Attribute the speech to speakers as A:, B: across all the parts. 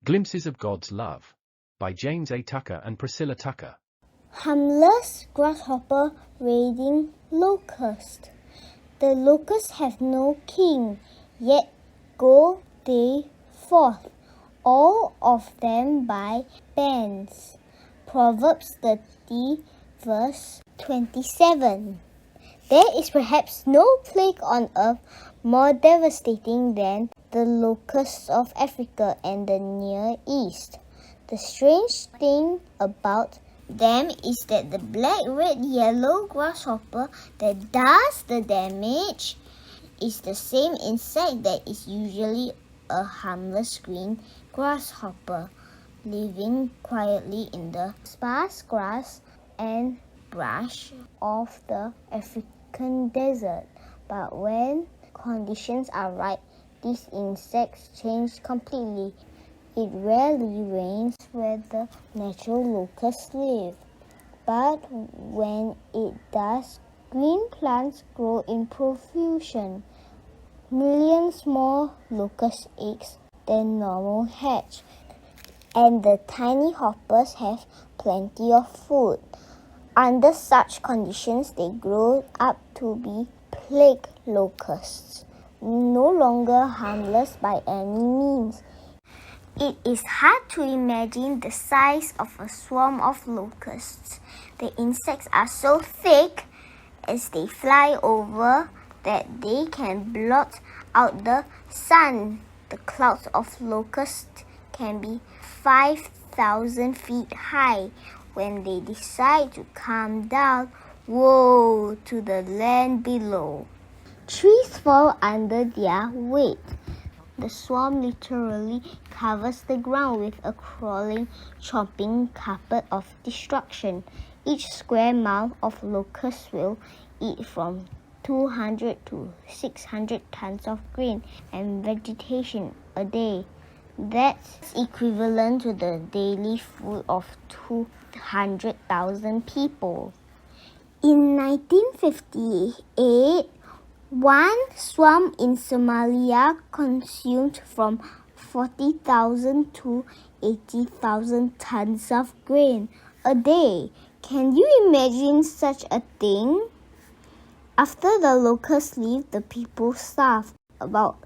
A: Glimpses of God's Love by James A. Tucker and Priscilla Tucker.
B: Harmless, grasshopper raiding locust. The locusts have no king, yet go they forth, all of them by bands. Proverbs 30, verse 27. There is perhaps no plague on earth more devastating than the locusts of Africa and the Near East. The strange thing about them is that the black, red, yellow grasshopper that does the damage is the same insect that is usually a harmless green grasshopper, living quietly in the sparse grass and brush of the African desert. But when conditions are right, these insects change completely. It rarely rains where the natural locusts live, but when it does, green plants grow in profusion. Millions more locust eggs than normal hatch, and the tiny hoppers have plenty of food. Under such conditions, they grow up to be plague locusts, no longer harmless by any means. It is hard to imagine the size of a swarm of locusts. The insects are so thick as they fly over that they can blot out the sun. The clouds of locusts can be 5,000 feet high. When they decide to come down, woe to the land below. Trees fall under their weight. The swarm literally covers the ground with a crawling, chomping carpet of destruction. Each square mile of locusts will eat from 200 to 600 tons of grain and vegetation a day. That's equivalent to the daily food of 200,000 people. In 1958, one swarm in Somalia consumed from 40,000 to 80,000 tons of grain a day. Can you imagine such a thing? After the locusts leave, the people starve. About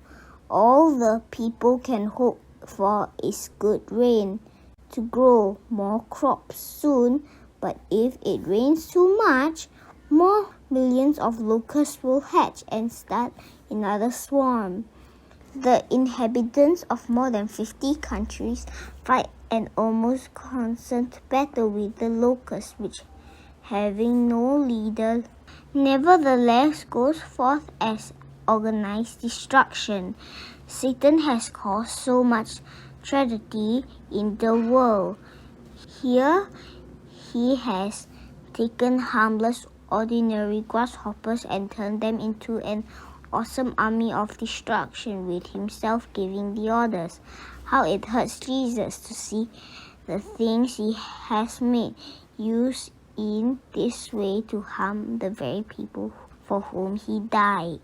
B: all the people can hope for is good rain to grow more crops soon, but if it rains too much, more millions of locusts will hatch and start another swarm. The inhabitants of more than 50 countries fight an almost constant battle with the locusts, which, having no leader, nevertheless goes forth as organized destruction. Satan has caused so much tragedy in the world. Here he has taken harmless, ordinary grasshoppers and turned them into an awesome army of destruction, with himself giving the orders. How it hurts Jesus to see the things he has made used in this way to harm the very people for whom he died.